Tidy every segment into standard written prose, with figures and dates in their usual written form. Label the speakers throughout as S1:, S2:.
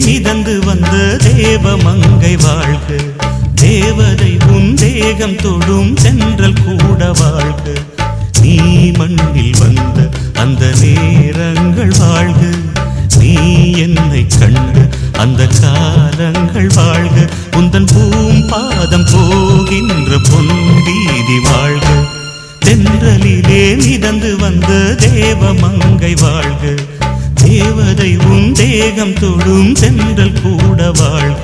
S1: மிதந்து வந்த தேவமங்கை வாழ்க, தேவதை உன் தேகம் தொடும் சென்றல் கூட வாழ்க. நீ மண்ணில் வந்த அந்த நேரங்கள் வாழ்க, நீ என்னை கண்ட அந்த காலங்கள் வாழ்க. உந்தன் பூம்பாதம் போகின்ற பொன் வீதி வாழ்க. தென்றலிலே மிதந்து வந்த தேவமங்கை வாழ்க, தேவதை உன் தேகம் தொடும் சென்றல் கூட வாழ்க.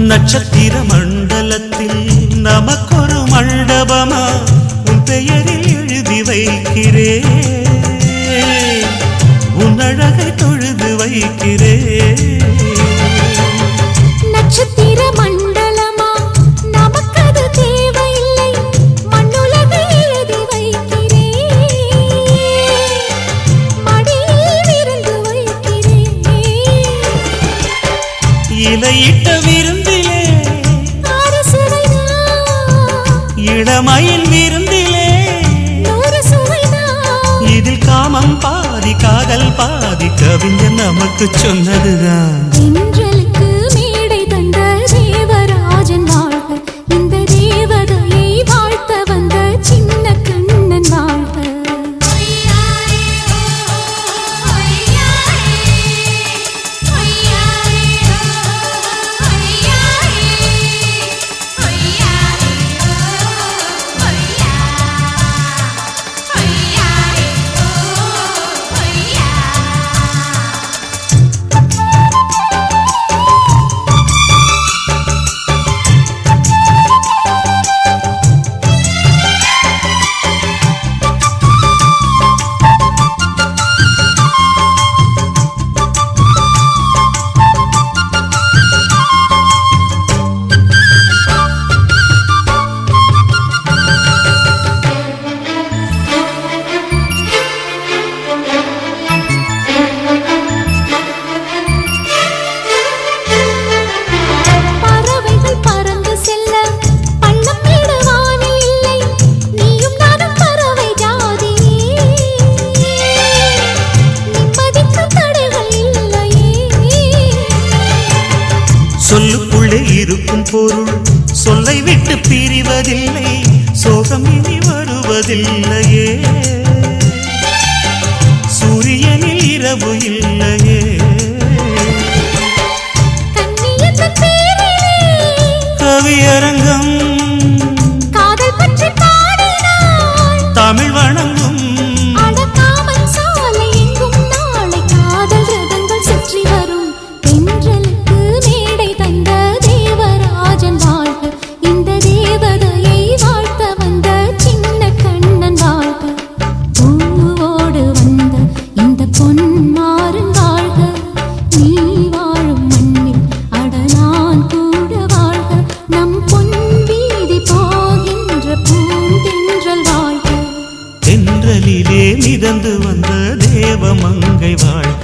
S1: நட்சத்திர மண்டலத்தில் நமக்கொரு மண்டபமா உன் பெயரில் எழுதி வைக்கிறேன், உன் அழகை தொழுது வைக்கிறேன்.
S2: நட்சத்திர மண்டலமா நமக்கது தேவையில்லை, மண்ணுலகை எழுதி வைக்கிறேன், மடியில் விருந்து வைக்கிறேன்.
S1: இலையிட்ட விருந்திலே இளமயில் விருந்திலே இதில் காமம் பாதி காதல் பாதி கவிஞர் நமக்கு சொன்னதுதான்.
S2: தென்றலுக்கு மேடை தந்த தேவராஜன் வாழ்க, இந்த தேவதையை வாழ்த்த வந்த சின்ன கண்ணன் வாழ்க.
S1: சொல்லுக்குள்ளே இருக்கும் பொருள் சொல்லை விட்டு பிரிவதில்லை, சோகம் இனி வருவதில்லையே. சூரியனில் இரவு இல்லையே. கவியரங்கம் தமிழ் வணங்கும் மிதந்து வந்த தேவமங்கை வாழ்க,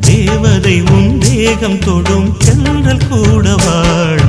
S1: தேவதை உன் தேகம் தொடும் சென்றல் கூட வாழ்க.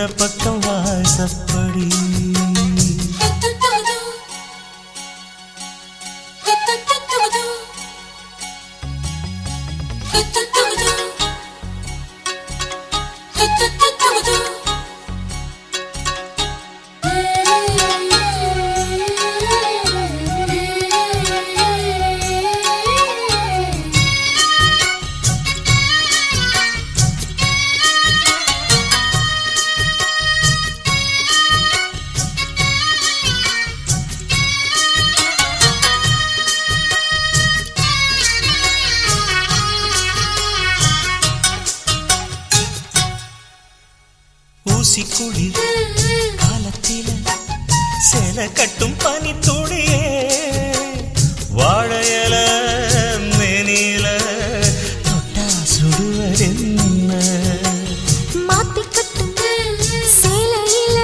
S1: எந்த பக்கம் வாசப்படி ஊசி குளிர் காலத்தில சேல கட்டும் பனி துளியே வாழையல மேனில தொட்டா சுடுவதென்ன
S2: மாத்தி கட்டும் சேலையில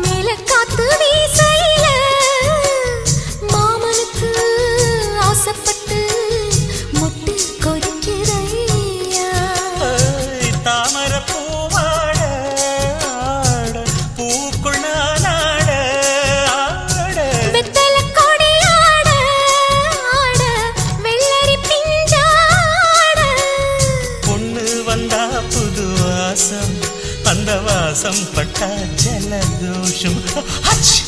S2: மேல காத்து வீசையில மாமனுக்கு ஆசைப்பட்டு முட்டு கொதிக்கிறையா
S1: தாமர அந்த வாசம் பட்டா ஜலதோஷம்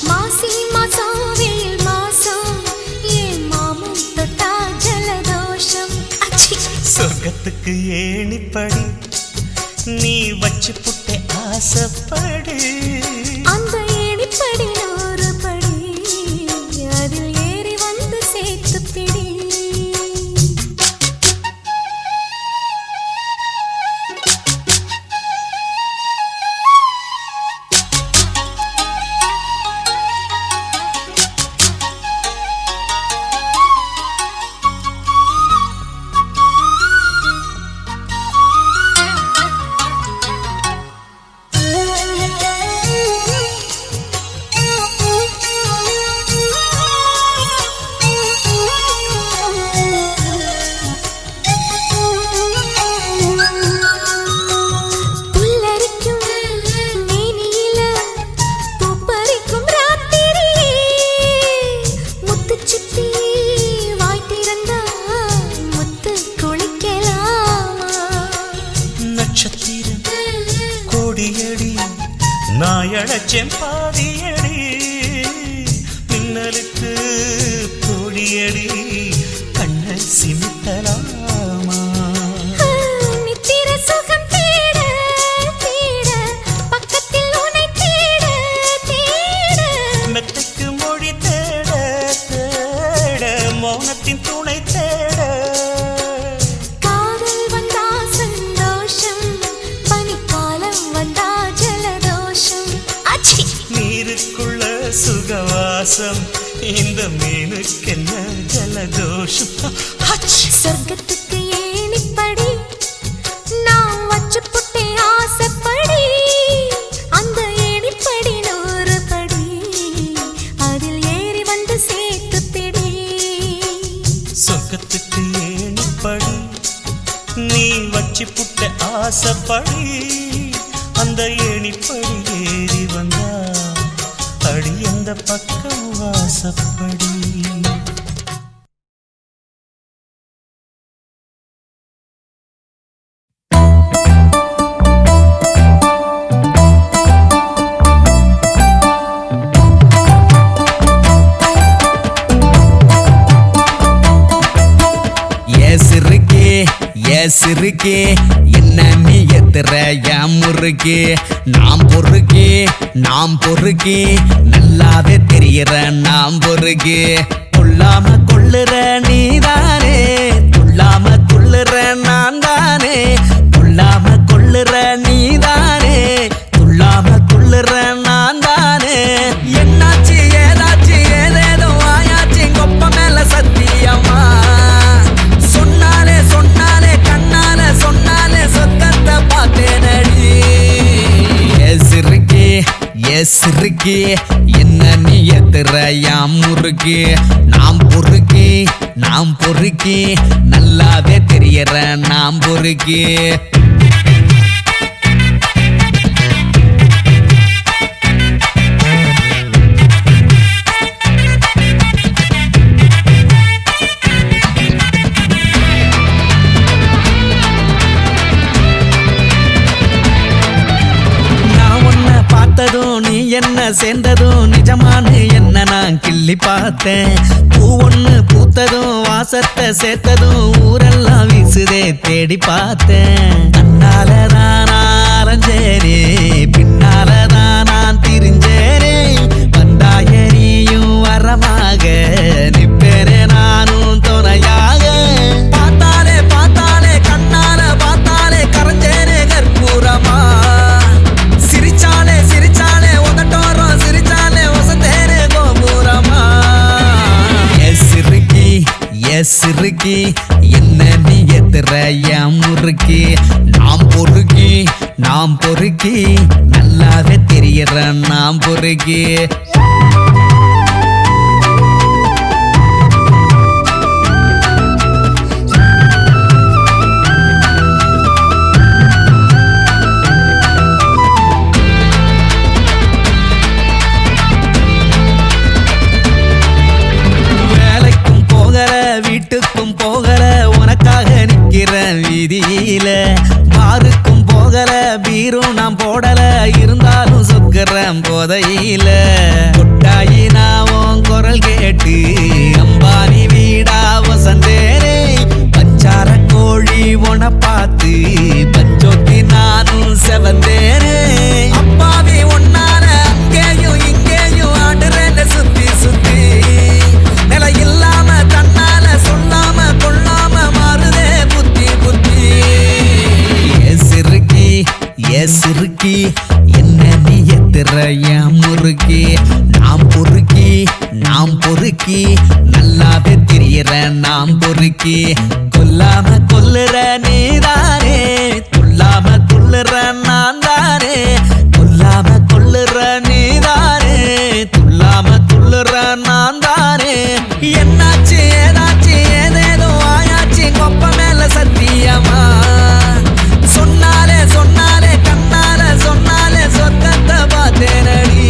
S2: மாசி மாசம் வெயில் மாசம் ஏன் மாமன் தொட்டா ஜலதோஷம்
S1: சொர்க்கத்துக்கு ஏணிப்படி நீ வச்சு புட்டே ஆசைப்படு
S2: அந்த ஏணிப்படி 100 படி அதில் ஏறி வந்து சேர்த்து பிடி
S1: நாயழச்சேன் பாதியடி மின்னலுக்கு கோடியடி கண்ணை சிமிட்டலாமா
S2: நித்திர சுகம் தேட தேட பக்கத்தில் உன்னை தேட தேட
S1: மெத்தைக்கு மொழி தேட தேட மௌனத்தின் துணை தேட
S2: காதல் வந்தா சந்தோஷம் பனிக்காலம் வந்தா
S1: நீருக்குள்ள சுகவாசம் இந்த மீனுக்கென்ன ஜலதோஷம்
S2: சொர்க்கத்துக்கு ஏணிப்படி நான் வச்சு புட்டே ஆசைப்படி அந்த ஏணிப்படி 100 படி அதில் ஏறி வந்து சேர்த்து பிடி
S1: சொர்க்கத்துக்கு ஏணிப்படி நீ வச்சு புட்ட ஆசைப்படி அந்த ஏணிப்படி ஏறி வந்தா அடி எந்த பக்கம் வாசப்படி
S3: சிறுக்கே என்ன நீ எத்துற என் முறுக்கே நாம் பொறுக்கே நல்லாவே தெரிகிற நாம் பொறுக்கே கொள்ளாம கொள்ளுற நீதானே கொள்ளாம கொள்ளுற நான் தானே கொள்ளாம கொள்ளுற நீதானே கொள்ளாம கொள்ளுற நான் தானே என்னாச்சு ஏதாச்சு ஏதேதோ ஆயாச்சு கொப்ப மேல சத்தியமா சொன்னாலே கண்ணால சொன்னாலே சொத்தத்தை பார்த்தேனடி சிறுக்கே என்ன நீ எத்துற யாம் முறுக்கே நாம் பொறுக்கே நல்லாவே தெரியற நாம் பொறுக்கே சேர்ந்ததும் நிஜமானு என்ன நான் கிள்ளி பார்த்தேன். பூ ஒண்ணு பூத்ததும் வாசத்தை சேர்த்ததும் ஊரெல்லாம் வீசுதே தேடி பார்த்தேன். கண்ணாலதான் நான் அலைஞ்சேனே, பின்னாலதான் நான் திரிஞ்சேனே. வந்தாய நீயும் வரமாக, நிப்பேனே நானும் துணையாக. பார்த்தாலே பார்த்தாலே கண்ணால பார்த்தாலே கரைஞ்சேனே கற்பூரமா. சிரிச்சாலே சிரிச்சாலே உதட்டோரம் சிரிச்சாலே வசந்தேனே கோபுரமா. எஸ் இருக்கி என்ன நீ எத்துற என் முறுக்கி. நாம் பொறுக்கி நல்லாவே தெரியற நாம் பொறுக்கி. வீட்டுக்கும் போகல உனக்காக நிக்கிறேன் வீதியில. பாருக்கும் போகல பீரும் நான் போடல, இருந்தாலும் சொக்குறேன் போதையில. கொட்டாயி நான் குரல் கேட்டு அம்பானி வீடா வசந்தேனே. பஞ்சார கோழி உன பார்த்து பஞ்சோத்தி நானும் செவந்தேனே. அப்பாவி ஒன்னான அங்கேயும் இங்கேயும் ஆடுறேன்னு சுத்தி சுத்தி. நில இல்லாம தன்னால சொல்லாம கொள்ளாம மாறுதே புத்தி புத்தி. எஸ் இருக்கி என்ன நீ எத்துற என் முறுக்கி. நாம் பொறுக்கி நல்லாவே தெரியற நாம் பொறுக்கி. கொல்லாம கொல்லுற நீதானே, துள்ளாம துள்ளுற நான் தானே. கொல்லாம கொல்லுற நீதானே, துள்ளாம துள்ளுற நான் தானே. என்னாச்சு ஏதாச்சு ஏதேதோ ஆயாச்சு கொப்ப மேல சத்தியமா. சொன்னாலே கண்ணால சொன்னாலே சொர்க்கத்தை பார்த்தேனடி.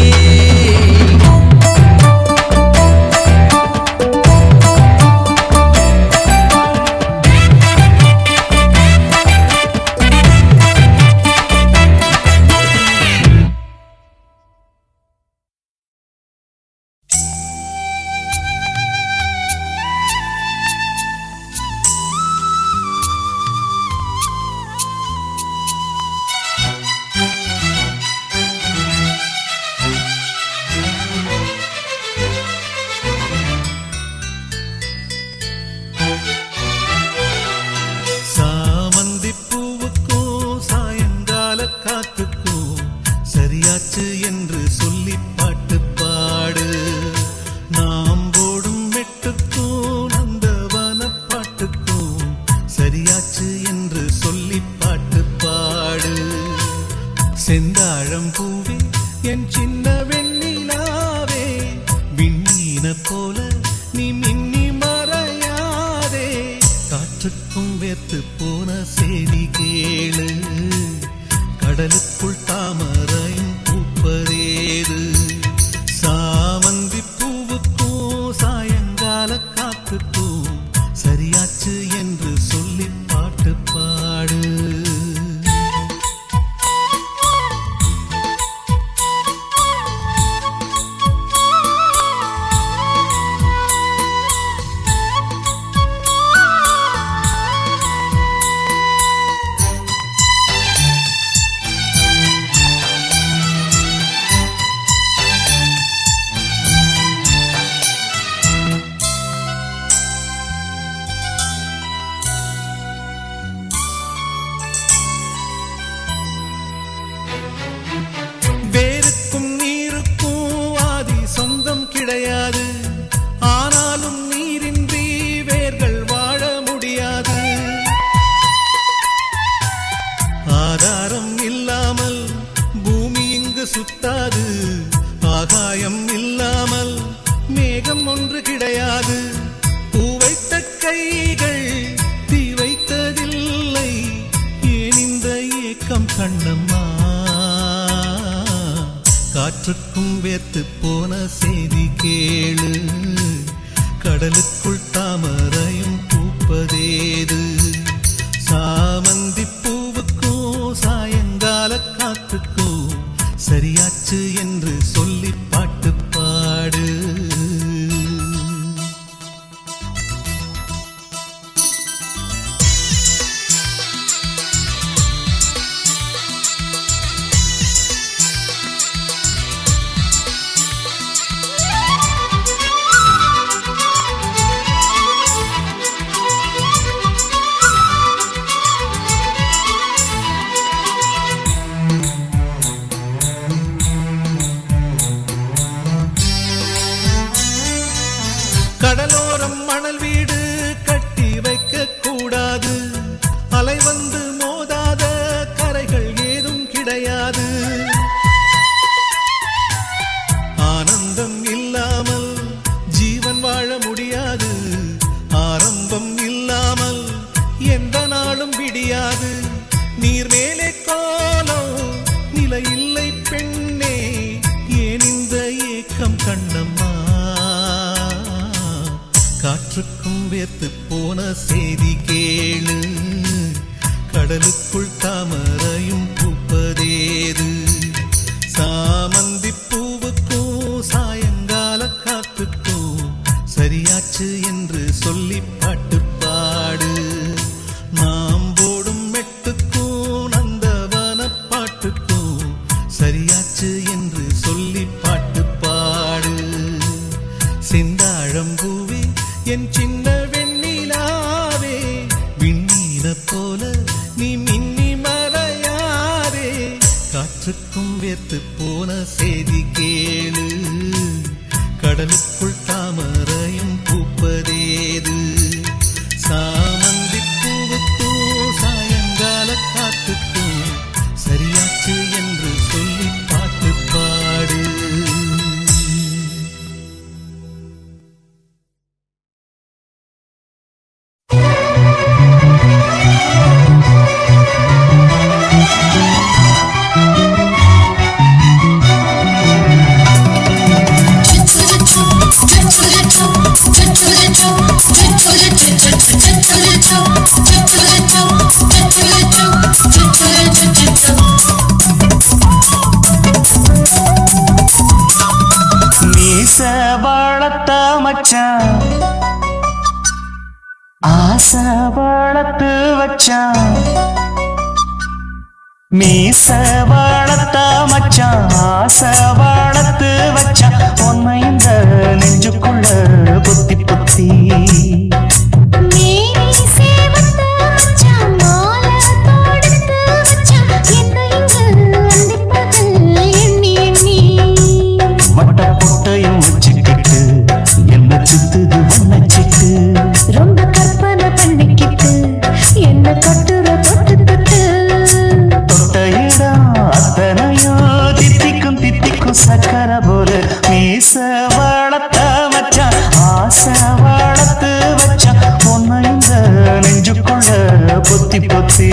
S1: சரியாச்சு என்று சொல்லி பாட்டு பாடு. நாம் போடும் மெட்டுக்கும் நந்தவன பாட்டுக்கும் சரியாச்சு என்று சொல்லி பாட்டு பாடு. செந்தாழம் பூவே என் சின்ன வெண்ணிலாவே, விண்ணீன போல நீ மின்னி மறையாதே. காற்றுக்கும் வேர்த்து போன செய்தி கேளு, கடலுக்குள் தாமரையும் பூப்பதேது. சாமந்தி பூவுக்கும் சாயங்கால காத்துக்கும் சரியாச்சு என்று சொல்லி பாட்டு பாடு. கிடையாது, ஆனாலும் நீரின்றி வேர்கள் வாழ முடியாது. ஆதாரம் இல்லாமல் பூமி இங்கு சுத்தாது, ஆகாயம் இல்லாமல் மேகம் ஒன்று கிடையாது. பூ வைத்த கைகள் தீ வைத்ததில்லை, ஏன் இந்த ஏக்கம் கண்ணம்மா? காற்றுக்கும் வேர்த்து போன செய்தி கேளு, கடலுக்குள் தாமரையும் பூப்பதேது. சாமந்தி பூவுக்கும் சாயங்கால காத்துக்கும் சரியாச்சு என்று சொல்லி போலும் நிலை இல்லை பெண்ணே, ஏன் இந்த ஏக்கம் கண்ணம்மா? காற்றுக்கும் வேர்த்து போன செய்தி கேளு, கடலுக்குள் தாமரையும் பூப்பதேது. சாமந்தி பூவுக்கும் சாயங்கால காத்துக்கும் சரியாச்சு என்று சொல்லி பாட்டு பாடு. நாம் போடும் மெட்டுக்கும் நந்தவன பாட்டுக்கும் சரியாச்சு என்று சொல்லி பாட்டு பாடு. செந்தாழம்பூவே என் சின்ன வெண்ணிலாவே, விண்ணீன போல நீ மின்னி மறையாதே. காற்றுக்கும் வேர்த்து போன செய்தி கேளு, கடலுக்குள் தாமரையும் பூப்பதேது. சாமந்தி பூவுக்கும் சாயங்கால காத்துக்கும் சரியாச்சு என்று சொல்லி பாட்டு பாடு.
S4: ஆசை வளர்த்து வச்சான், மீச வளர்த்த மச்சான், ஆசை வளர்த்து வச்சான். உன்னை இந்த நெஞ்சுக்குள்ள புத்தி புத்தி வட்ட பொட்டையும் வச்சுக்கிட்டு என்ன சுத்துது உன்னச்சிட்டு. ரொம்ப கற்பனை பண்ணிக்கிட்டு என்ன கட்டுற தொட்டு தொட்டு. தொட்ட இடம் அத்தனையோ தித்திக்கும் தித்திக்கும் சக்கர போல. மீச வளர்த்த மச்சான், ஆசை வளர்த்து வச்சான். உன்னை இந்த நெஞ்சுக்குள்ள பொத்தி பொத்தி.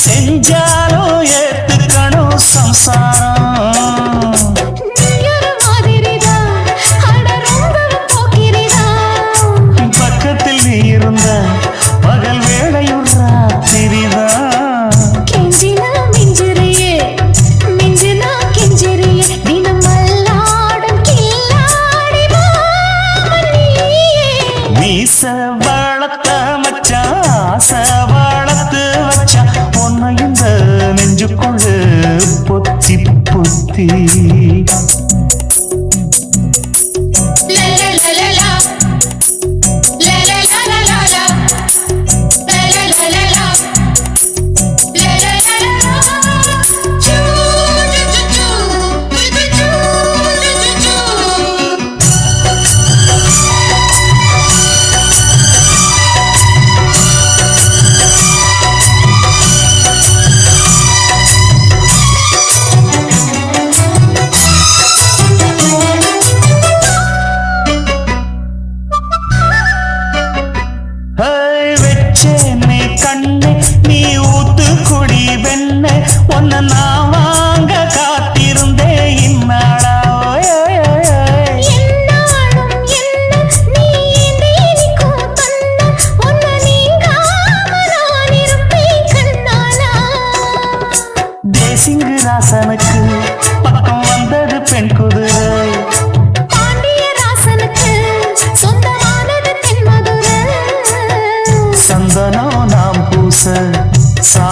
S4: செஞ்சாலும் ஏத்துக்கணும் சம்சாரம். பக்கத்தில் நீ இருந்த பகல் வேளையும் ராத்திரிதான். கெஞ்சினா மிஞ்சிறியே, மிஞ்சினா கெஞ்சிறியே, தினம் மல்லாடும் கில்லாடி மீச வளர்த்த மச்சான், ஆசை வளர்த்து வச்சான். உன்னை இந்த நெஞ்சுக்குள்ள பொத்தி பொத்தி.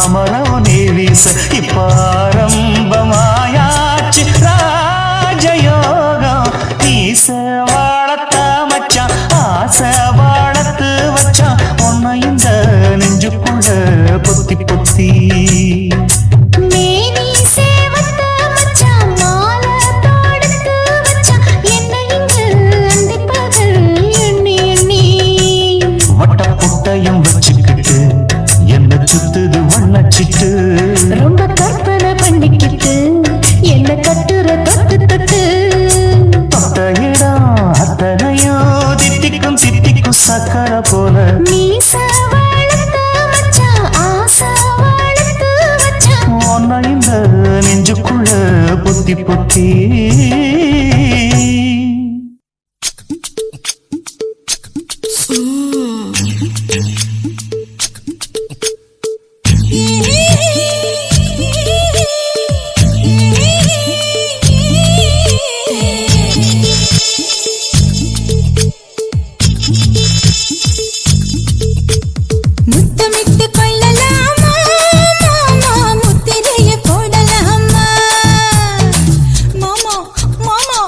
S4: மாமரம் நீ வீச இப்ப ஆரம்பமாயாச்சு ராஜயோகம் நீச வாழத்த மச்சான் ஆசை வாழத்து வச்சான் உன்னை இந்த நெஞ்சுக்குள்ள பொத்தி பொத்தி
S2: மேனி சேவத்த மச்சான் மாலை தோடுத்து வச்சான் என்னை இங்கு அண்டிப்பகல் எண்ணி எண்ணி
S4: வட்ட புட்டையும் வச்சுக்கிட்டு என்ன சுத்துது வண்ணச்சிட்டு
S2: ரொம்ப கற்பனை பண்ணிக்கிட்டு என்ன கட்டுற தொட்டு தொட்டு
S4: தொட்ட இடம் அத்தனையோ தித்திக்கும் தித்திக்கும் சக்கர போல
S2: மீச வளர்த்த மச்சான் ஆசை வளர்த்து வச்சான்
S4: உன்னை இந்த நெஞ்சுக்குள்ள பொத்தி பொத்தி
S2: முத்தமிட்டு கொள்ளலாமா மாமா முத்திரைய போடலாமா மாமா மாமா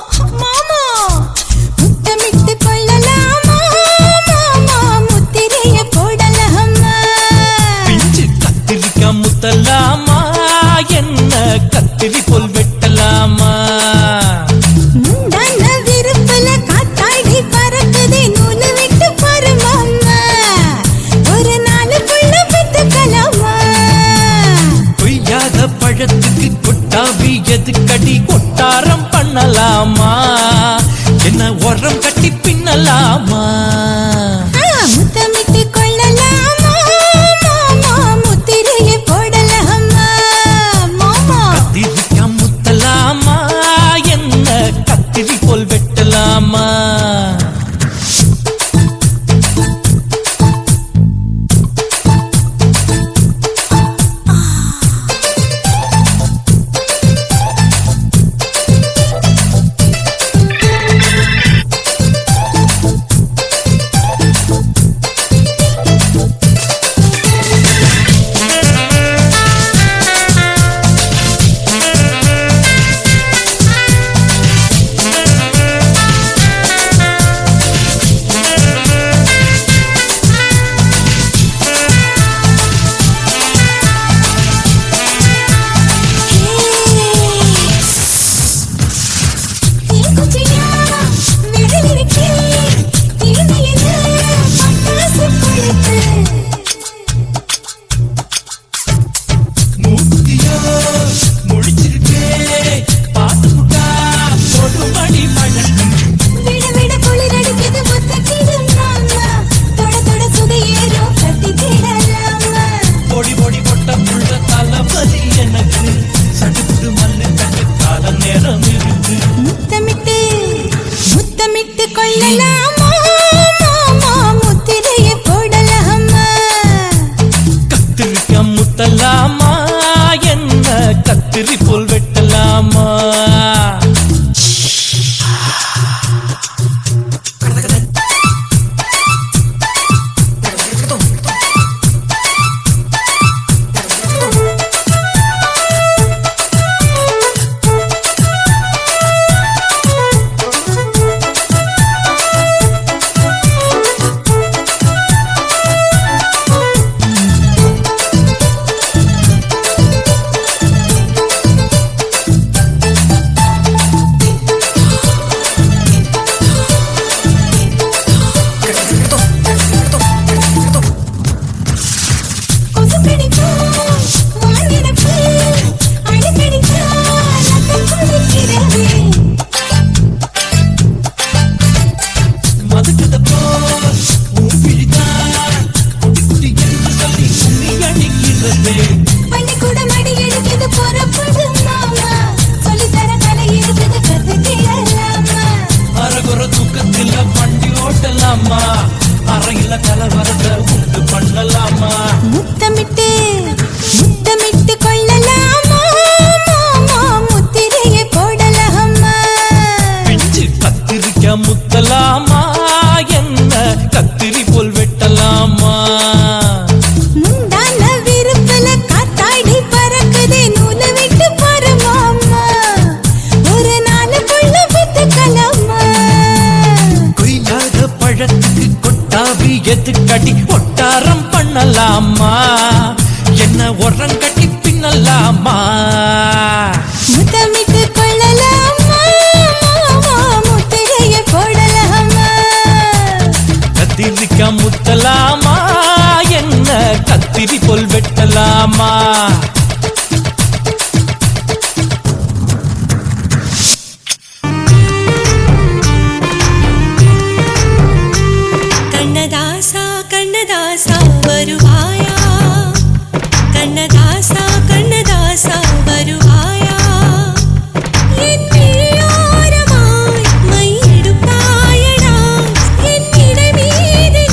S5: உபச்சாரம் பண்ணலாமா, என்ன உரம் கட்டி பின்னலாமா,
S2: முத்தமிட்டு கொள்ளலாமா, முத்திரைய போடலாமா,
S5: கத்திரிக்கா முத்தலாமா, என்ன கத்திரி போல் வெட்டலாமா.
S2: கண்ணதாசா கண்ணதாசா வருவாயா, கண்ணதாசா கண்ணதாசா வருவாயா, என் விழியோரமாய் மையெடுப்பாயடா, என் இடமீதிலே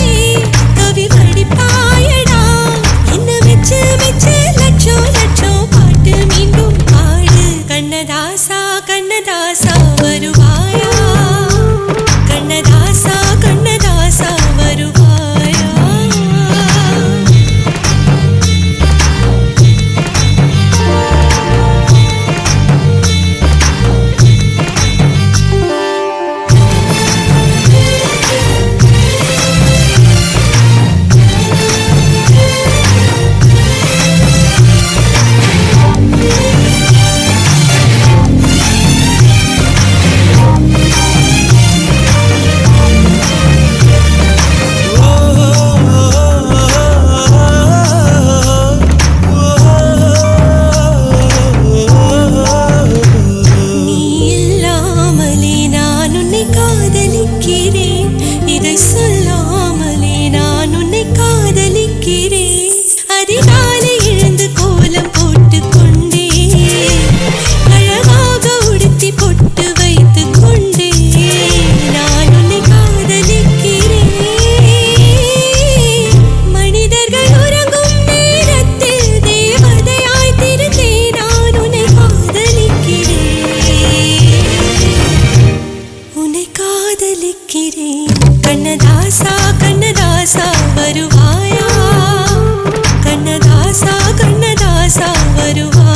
S2: கவி வடிப்பாயடா, என்ன வெச்சு வெச்சு லட்சம் லட்சம் பாட்டு மீண்டும் பாடு. கண்ணதாசா கண்ணதாசா வருவாயா, கண்ணதாசா கண்ணதாசா வருவாயா. நீ இல்லாமலே நான் உன்னை காதலிக்கிறேன், இதை சொல்லாமலே நான் உன்னை காதலிக்கிறேன். அதிகாலை எழுந்து கோலம் போட்டு கொண்டே, அழகாக உடுத்தி பொட்டு வைத்து கொண்டே, நான் உன்னை காதலிக்கிறேன். மனிதர்கள் உறங்கும் நேரத்தில் தேவதையாய் திருந்தே நான் உன்னை காதலிக்கிறேன், உன்னை காதலிக்கிறேன். கண்ணதாசா கண்ணதாசா வருவாயா, கண்ணதாசா கண்ணதாசா வருவாயா.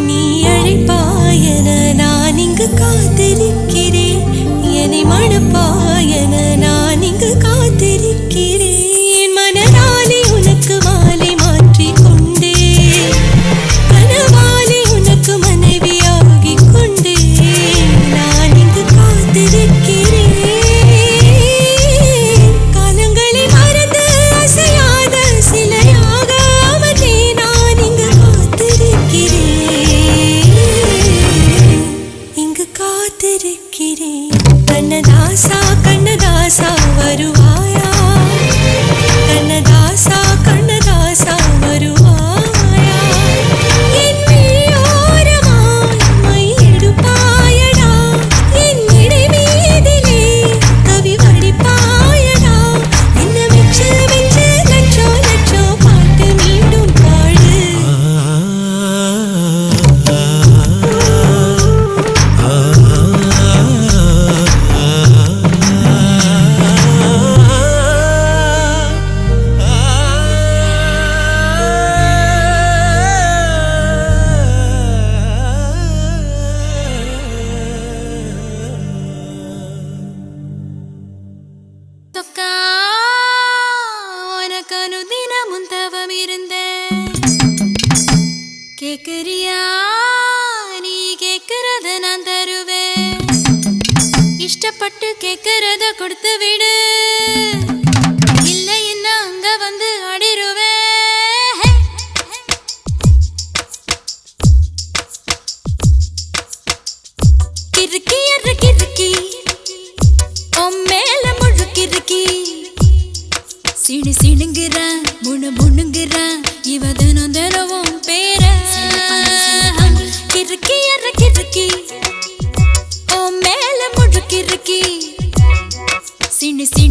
S2: நீ அழைப்பாயன நான் இங்கு காத்திருக்கிறேன், என்னை மணப்பாயன நான் இங்கு காத்திருக்கிறேன். மனதாலே உனக்கு மாலை மாற்றிக் கொண்டே, கனவாலே உனக்கு மனைவியாகிக் கொண்டே, நான் இங்கு காத்திருக்கிறேன். காலங்களை மறந்து அசையாத சிலையாக அமர்ந்தே நான் இங்கு காத்திருக்கிறேன், இங்கு காத்திருக்கிறேன். கண்ணதாசா கண்ணதாசா வருவாயா, கண்ணதாசா கண்ணதாசா வருவாயா, என் விழியோரமாய் மையெடுப்பாயடா, என் இடைமீதிலே கவி வடிப்பாயடா, என்ன வெச்சு வெச்சு லட்சம் லட்சம் பாட்டு மீண்டும் பாடு. தொக்கா உனக்கு அனுதினமும் தவம் இருந்தேன், கேக்குறியா நீ கேக்குறத நான் தருவேன், இஷ்டப்பட்டு கேக்குறத கொடுத்து விடு, இல்லை என்ன அங்க வந்து அடிருவேன். கிறுக்கி எற கிறுக்கி மேல முழுக்கிறுக்கி, சிடு சிடுங்கிறான் முணு முணுங்கிறான், இவ தினம் தினமும் பேர கிறுக்கி எற கிறுக்கி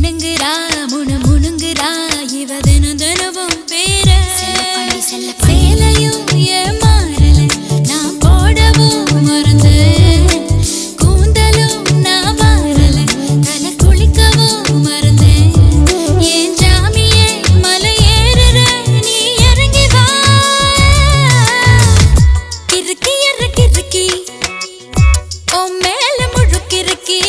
S2: சிணுங்குறா முணுங்குறா இவ தினம் தினமும் பேர சேலையும் ஏமாறல நான் போடவும் மறந்தேன் கூந்தலும் நான் மாறல தலை குளிக்கவும் மறந்தேன் என் ஜாமியே மலை ஏறுற நீ இறங்கி வா கிறுக்கி கிறுக்கி ஓ மேல முழுக்கிறுக்கி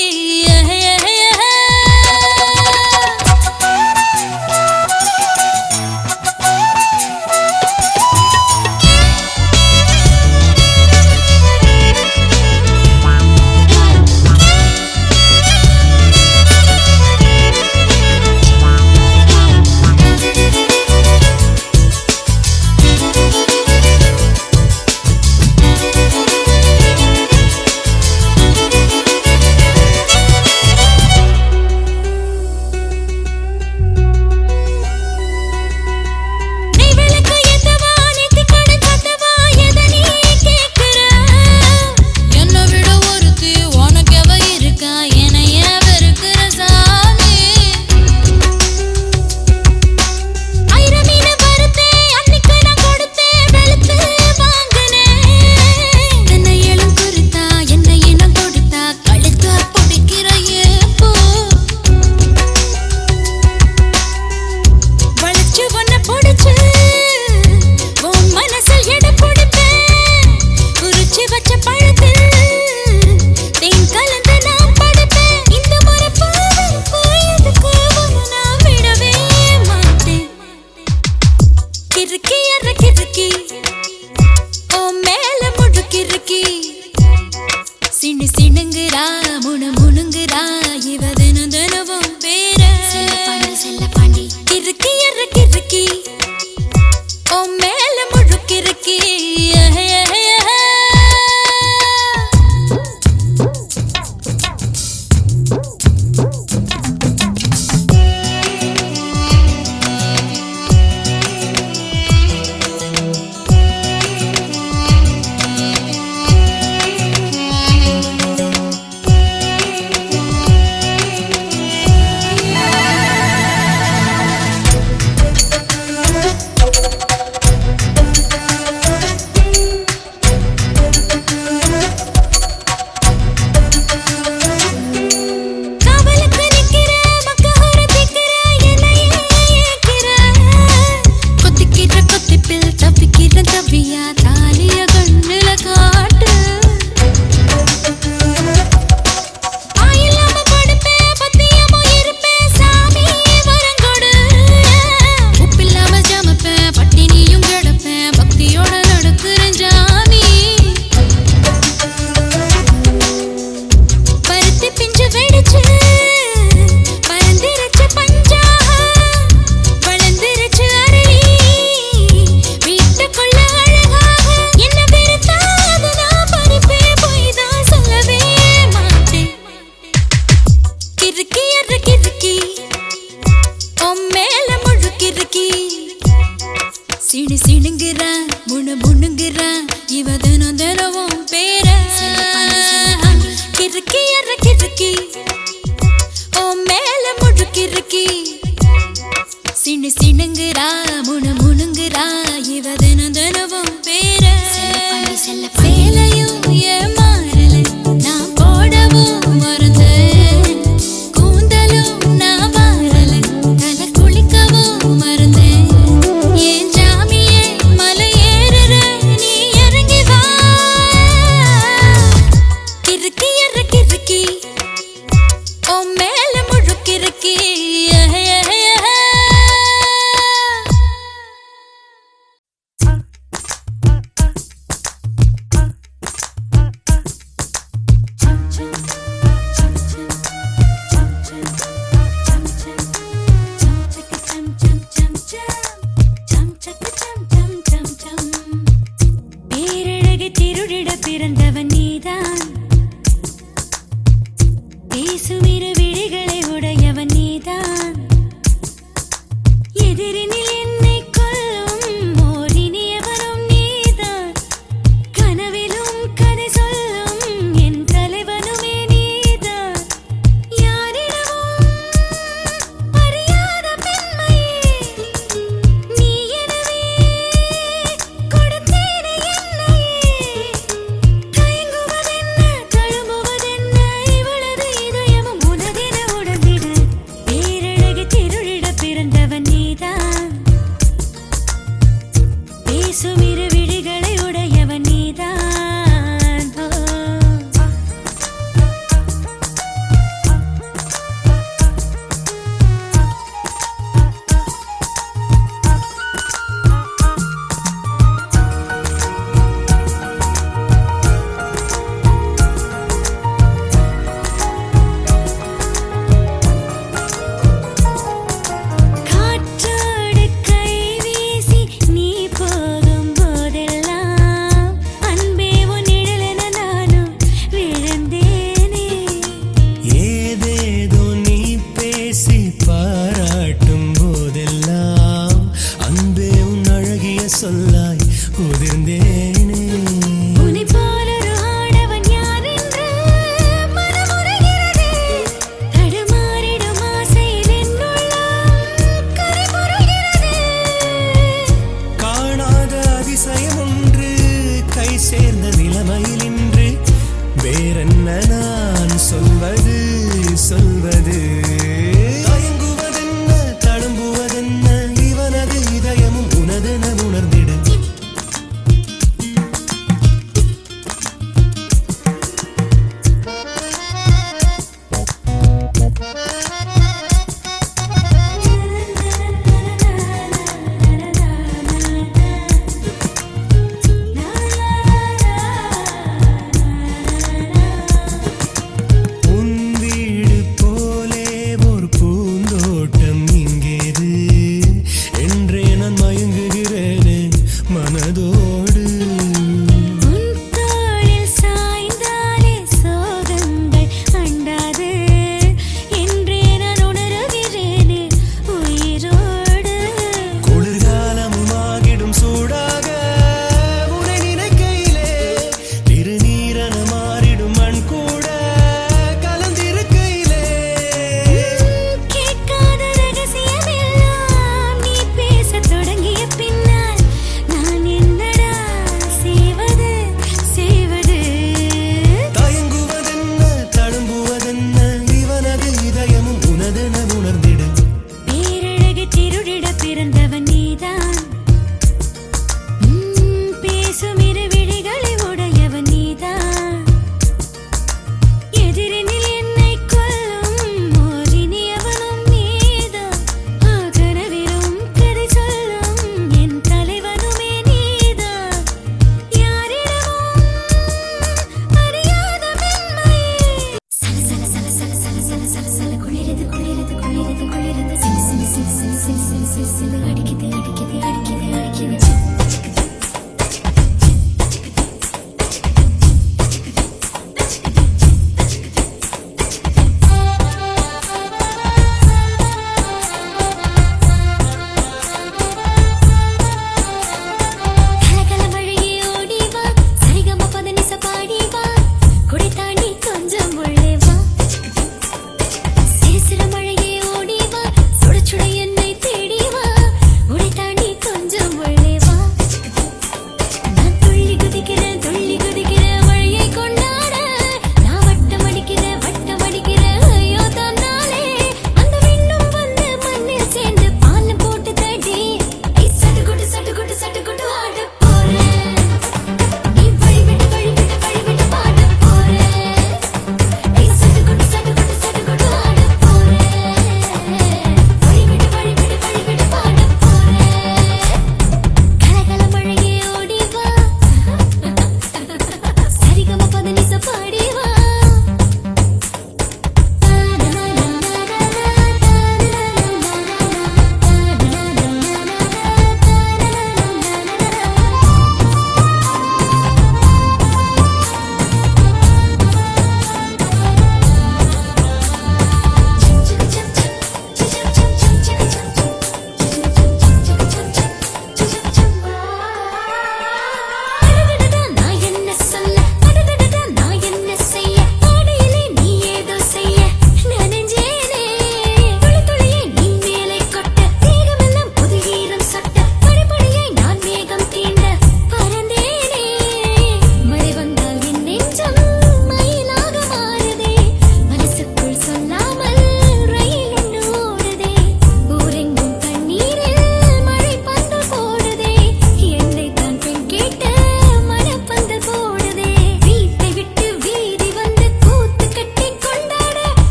S2: சிணுங்குறா முணுங்குறா இவ தினம் தினமும் பேர செல்லப்பாண்டி கிறுக்கி கிறுக்கி ஓ மேல முழுக்கிறுக்கி சிணுங்குறா முணுங்குறா இவ தினம் தினமும் பேர கிறுக்கி கிறுக்கி ஓ மேல முழுக்கிறுக்கி சிணுங்குறா முணுங்குறா இவ தினம் தினமும் பேர சேலையும் ஏமாறல நான் போடவும் மறந்தேன் கூந்தலும் நான் மாறல தலை குளிக்கவும் மறந்தேன் என் ஜாமியே மலை ஏறுற நீ இறங்கி வா கிறுக்கி கிறுக்கி ஓ மேல முழுக்கிறுக்கி பேரழகு திருடிட பிறந்தவன் நீதான்
S6: என்ன நான் சொல்வது சொல்வது தயங்குவதென்ன தழும்புவதென்ன இவனது இதயமும் உனதென உணர்ந்திடு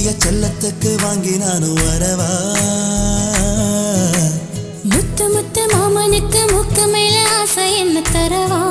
S6: வேண்டிய செல்லத்துக்கு வாங்கி நானும் வரவா
S2: முத்து முத்து மாமனுக்கு மூக்கு மேல ஆசை என்ன தரவா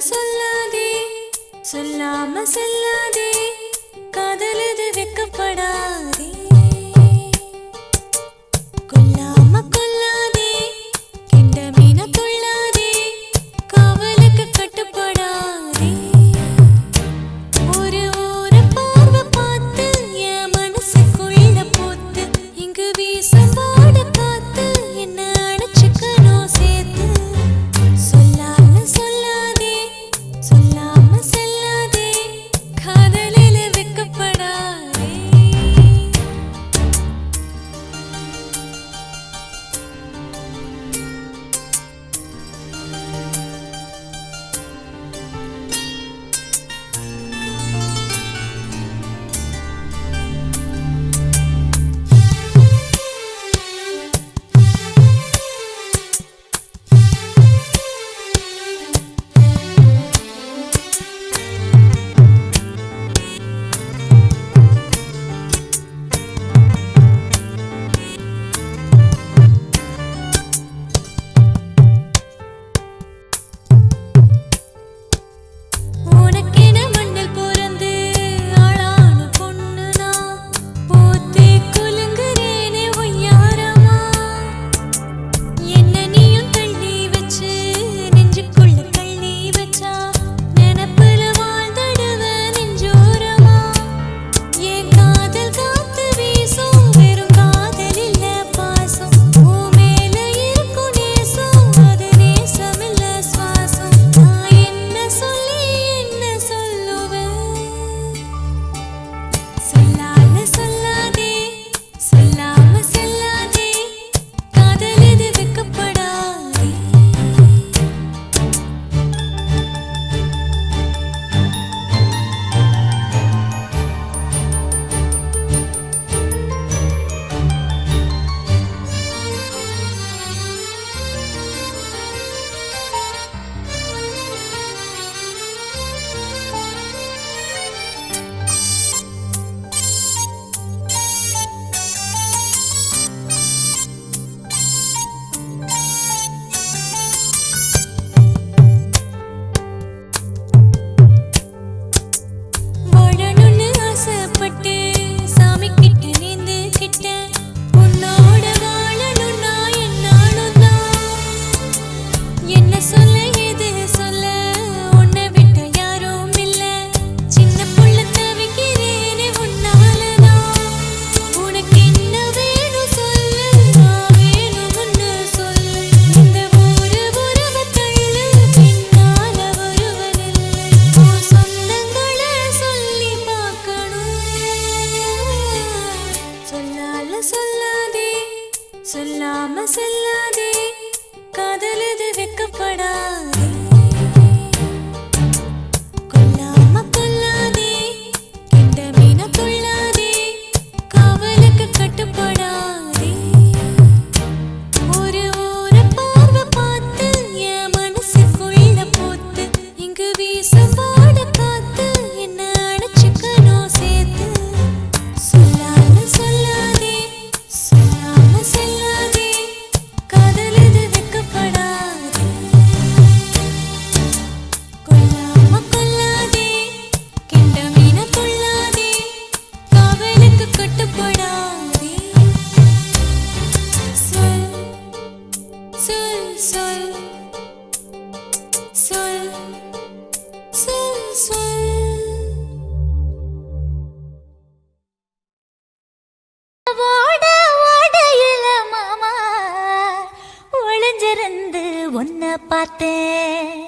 S2: சொல்லாதே சொல்லாம செல்லாதே காதலது வெக்கப்படாதே கொல்லாம கொல்லாதே கெண்ட மீன கொள்ளாதே காவலுக்கு கட்டுப்படாதே ஒரு ஓர பார்வை பார்த்து என் மனசுக்குள்ள போத்து இங்கு வீசும் பாட காத்து என்ன அணைச்சுக்கணும் சேர்த்து சொல்லாம சொல்லாதே சொல்லாம செல்லாதே காதலில வெக்கப்படாதே உனக்கென மண்ணில் பிறந்து ஆளான பொண்ணு நான் போத்தே குலுங்குறேனே ஒய்யாரமா என்ன நீயும் தள்ளி வச்சு நெஞ்சுக்குள்ள தள்ளி வச்சா நினப்புல வாழ்ந்தடுவ நெஞ்சோரமா என் காதல் காத்து வீசும் வெறும் காதல் இல்ல பாசம் உன் மேல இருக்கும் நேசம் அது நேசமில்ல சுவாசம் நான் என்ன சொல்லி என்ன சொல்லுவேன் சொல்லாத சொல்லாதே சொல்லாம செல்லாதே காதலது வெக்கப்படாதே வாழணும்னு ஆசைப்பட்டு சாமி கிட்ட நீந்துக்கிட்டேன் உன்னோட வாழணும்னா என்னாலும் தான் என்ன சொல்ல எது சொல்ல உன்னை விட்ட யாரும் இல்ல சின்ன புள்ள தவிக்கிறேனே உன்னாலதான் உனக்கு என்ன வேணும் சொல்லு நான் வேணும்னு சொல்லு இந்த ஊரு உறவை தள்ளு பின்னால வருவதில்லை உன் சொந்தங்களை சொல்லி பார்க்கணும் சொல்லால சொல்லாதே சொல்லாம செல்லாதே காதலது வெக்கப்படாதே கொல்லாம கொல்லாதே கெண்ட மீன கொள்ளாதே காவலுக்கு கட்டுப்படாதே ஒரு ஓர பார்வை பார்த்து என் மனசுக்குள்ள போத்து இங்கு வீசும் பாட காத்து என்ன அணைச்சுக்கணும் சேர்த்து சொல்லாத சொல்லாதே சொல்லாம செல்லாதே காதலது வெக்கப்படாதே கொல்லாம கொல்லாதே கெண்ட மீன கொள்ளாதே காவலுக்கு கட்டுப்படாதே சொல் சொல் சொல் சொல் சொல் சொல் ஓட ஓடையில மாமா ஒளிஞ்சிருந்து உன்னை பார்த்தேன்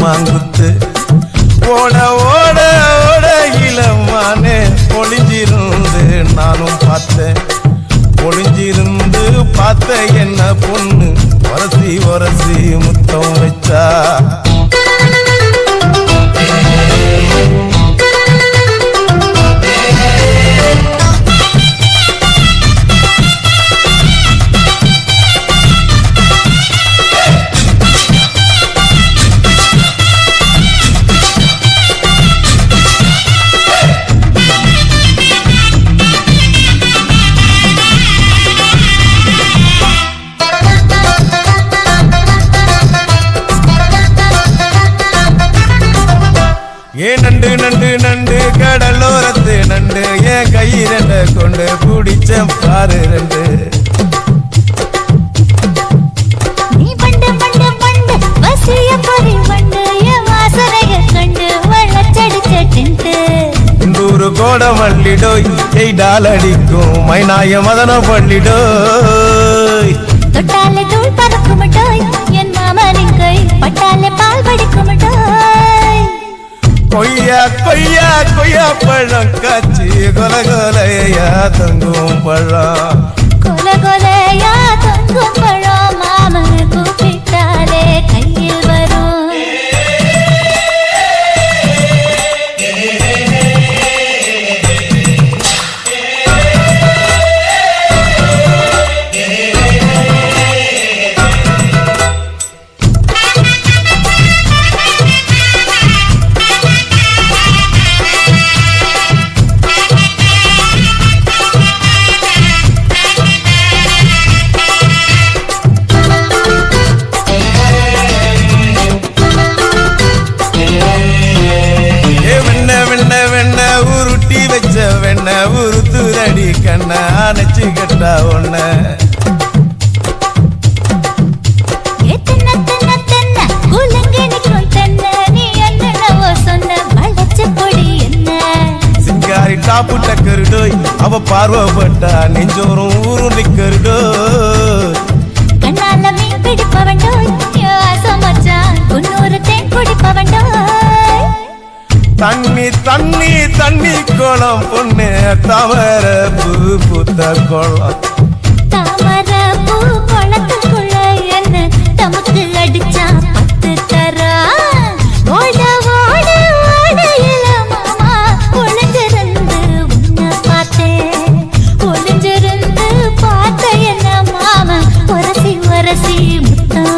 S7: மாங்குத்து ஓட ஓட ஓட இளமானே ஒளிஞ்சிருந்து நானும் பார்த்தேன் ஒளிஞ்சிருந்து பார்த்த என்ன பொண்ணு ஒரசி ஒரசி முத்தம் வச்சா ஏன் நண்டு நண்டு நண்டு கடலோரத்து நண்டு என் கையிரண்ட கொண்டு பிடிச்ச பாரு ரெண்டு
S2: நீ பண்டு பண்டு பண்டு வசிய பொறி பண்டு என் வாசனைய கண்டு வள்ளச்சடிச்சிட்டு
S7: இந்தூரு கோட மல்லிடோய் எய்டால் அடிக்கும் மைனாய மதன பள்ளிடோய்
S2: தொட்டாலே தூள் பறக்குமட்டோய் என் மாமனின் கை பட்டாலே பால் வடிக்குமட்டோய்
S7: கொய்யா கொய்யா கொய்யா பழம் காய்ச்சி கொல கொலையா தங்கும் பழம்
S2: கொல கொலையா தங்கும் பழம் மாமன் கூப்பிட்டாலே கையில் வரும்
S7: உருட்டி வச்ச வெண்ண உருத்துரடி கண்ண அணைச்சு கட்டா ஒண்ண சிங்காரி டாப்பு டக்கருடோய் அவ பார்வப்பட்டா நெஞ்சோறும் ஊரும் நிக்கருடோய்
S2: கண்ணால மீன் பிடிப்பவண்டோய் சமச்சான் குன்னூறு தேன் குடிப்பவண்டோய்
S7: தண்ணி தண்ணி தண்ணி கோலம் பொண்ணு தவற பூ பூத்த கோலம்
S2: தாமர பூ குளத்துக்குள்ள என்ன தமக்கு அடிச்சா 10 தரா ஓட ஓட ஓட இள மாமா ஒளிஞ்சிருந்து உன்னை பார்த்தேன் ஒளிஞ்சிருந்து பார்த்த என்ன மாமா ஒரசி ஒரசி முத்தம்